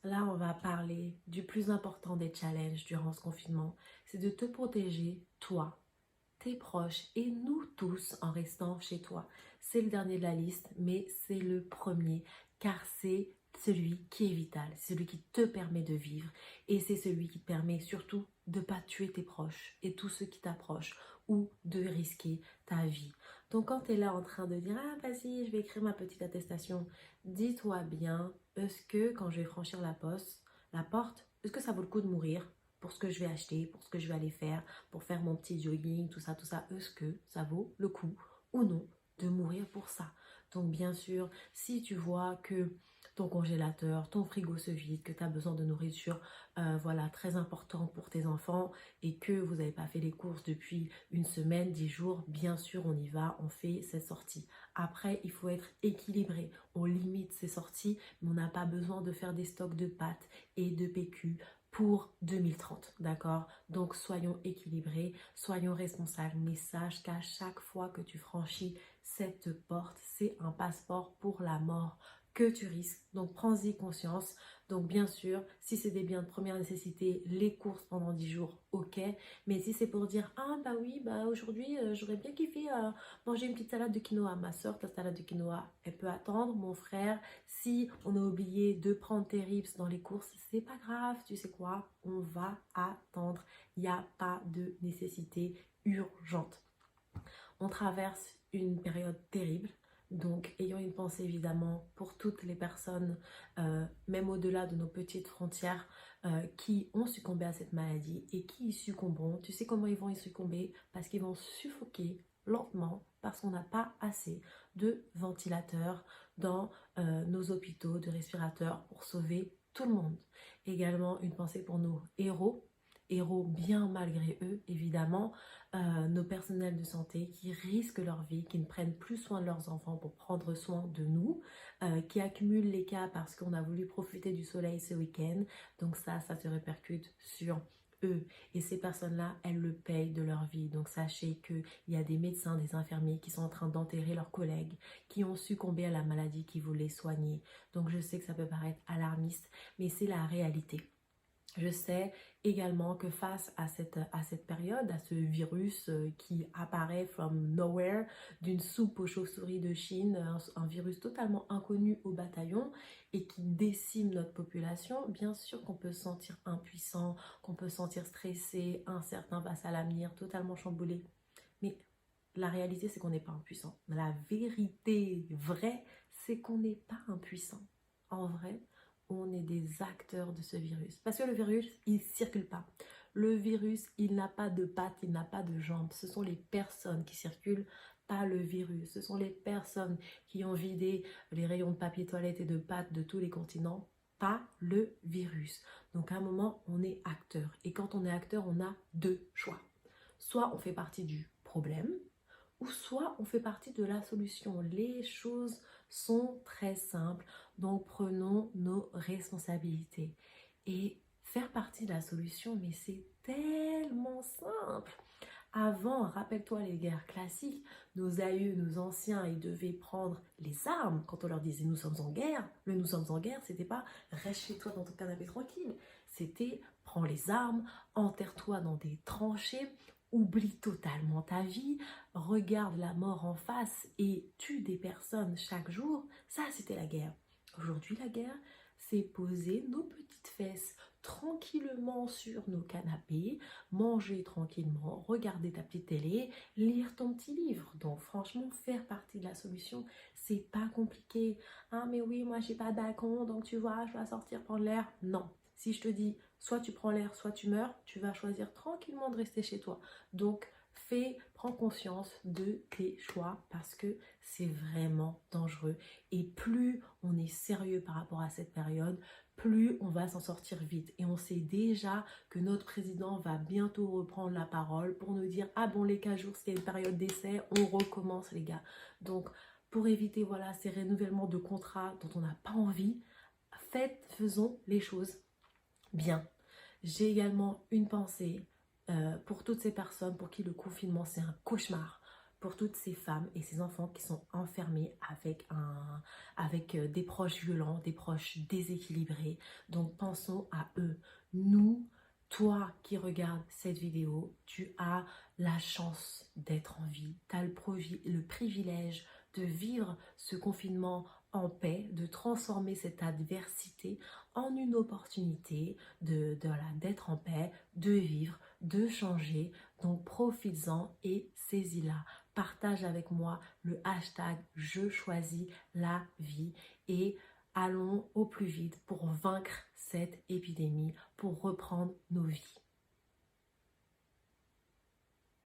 Là, on va parler du plus important des challenges durant ce confinement. C'est de te protéger, toi, tes proches et nous tous en restant chez toi. C'est le dernier de la liste, mais c'est le premier car c'est celui qui est vital, celui qui te permet de vivre et c'est celui qui te permet surtout de ne pas tuer tes proches et tous ceux qui t'approchent ou de risquer ta vie. Donc quand tu es là en train de dire ah vas-y je vais écrire ma petite attestation, dis-toi bien est-ce que quand je vais franchir la porte, est-ce que ça vaut le coup de mourir pour ce que je vais acheter, pour ce que je vais aller faire, pour faire mon petit jogging, tout ça, est-ce que ça vaut le coup ou non de mourir pour ça? Donc bien sûr, si tu vois que ton congélateur, ton frigo se vide, que tu as besoin de nourriture, voilà, très important pour tes enfants et que vous n'avez pas fait les courses depuis une semaine, 10 jours, bien sûr, on y va, on fait cette sortie. Après, il faut être équilibré. On limite ces sorties, mais on n'a pas besoin de faire des stocks de pâtes et de PQ pour 2030, d'accord? Donc soyons équilibrés, soyons responsables, mais sache qu'à chaque fois que tu franchis cette porte, c'est un passeport pour la mort que tu risques. Donc prends-y conscience. Donc bien sûr, si c'est des biens de première nécessité, les courses pendant 10 jours, ok. Mais si c'est pour dire, ah bah oui, bah aujourd'hui, j'aurais bien kiffé manger une petite salade de quinoa. Ma soeur, ta salade de quinoa, elle peut attendre. Mon frère, si on a oublié de prendre tes rips dans les courses, c'est pas grave, tu sais quoi, on va attendre. Il n'y a pas de nécessité urgente. On traverse une période terrible, donc ayons une pensée évidemment pour toutes les personnes, même au-delà de nos petites frontières, qui ont succombé à cette maladie et qui y succomberont. Tu sais comment ils vont y succomber? Parce qu'ils vont suffoquer lentement, parce qu'on n'a pas assez de ventilateurs dans nos hôpitaux, de respirateurs pour sauver tout le monde. Également une pensée pour nos héros bien malgré eux évidemment, nos personnels de santé qui risquent leur vie, qui ne prennent plus soin de leurs enfants pour prendre soin de nous, qui accumulent les cas parce qu'on a voulu profiter du soleil ce week-end. Donc ça se répercute sur eux. Et ces personnes-là, elles le payent de leur vie. Donc sachez qu'il y a des médecins, des infirmiers qui sont en train d'enterrer leurs collègues, qui ont succombé à la maladie, qui voulaient soigner. Donc je sais que ça peut paraître alarmiste, mais c'est la réalité. Je sais également que face à cette période, à ce virus qui apparaît from nowhere, d'une soupe aux chauves-souris de Chine, un virus totalement inconnu au bataillon et qui décime notre population, bien sûr qu'on peut se sentir impuissant, qu'on peut se sentir stressé, incertain face à l'avenir, totalement chamboulé. Mais la réalité, c'est qu'on n'est pas impuissant. La vérité vraie, c'est qu'on n'est pas impuissant. En vrai, on est des acteurs de ce virus. Parce que le virus, il ne circule pas. Le virus, il n'a pas de pattes, il n'a pas de jambes. Ce sont les personnes qui circulent, pas le virus. Ce sont les personnes qui ont vidé les rayons de papier toilette et de pâtes de tous les continents, pas le virus. Donc à un moment, on est acteur. Et quand on est acteur, on a deux choix. Soit on fait partie du problème, ou soit on fait partie de la solution. Les choses sont très simples, donc prenons nos responsabilités. Et faire partie de la solution, mais c'est tellement simple. Avant, rappelle-toi les guerres classiques, nos aïeux, nos anciens, ils devaient prendre les armes quand on leur disait nous sommes en guerre. Le nous sommes en guerre, c'était pas reste chez toi dans ton canapé tranquille. C'était prends les armes, enterre-toi dans des tranchées, oublie totalement ta vie, regarde la mort en face et tue des personnes chaque jour. Ça, c'était la guerre. Aujourd'hui, la guerre, c'est poser nos petites fesses tranquillement sur nos canapés, manger tranquillement, regarder ta petite télé, lire ton petit livre. Donc franchement, faire partie de la solution, c'est pas compliqué. Ah mais oui, moi j'ai pas de balcon, donc tu vois, je vais sortir prendre l'air. Non. Si je te dis, soit tu prends l'air, soit tu meurs, tu vas choisir tranquillement de rester chez toi. Donc prends conscience de tes choix parce que c'est vraiment dangereux. Et plus on est sérieux par rapport à cette période, plus on va s'en sortir vite. Et on sait déjà que notre président va bientôt reprendre la parole pour nous dire « Ah bon, les 15 jours, c'est une période d'essai, on recommence les gars. » Donc, pour éviter voilà, ces renouvellements de contrats dont on n'a pas envie, faisons les choses bien. J'ai également une pensée pour toutes ces personnes pour qui le confinement c'est un cauchemar. pour toutes ces femmes et ces enfants qui sont enfermés avec des proches violents, des proches déséquilibrés. Donc pensons à eux. Nous, toi qui regardes cette vidéo, tu as la chance d'être en vie. Tu as le privilège de vivre ce confinement en paix, de transformer cette adversité en une opportunité d'être en paix, de vivre, de changer. Donc profites-en et saisis-la. Partage avec moi le hashtag Je choisis la vie et allons au plus vite pour vaincre cette épidémie, pour reprendre nos vies.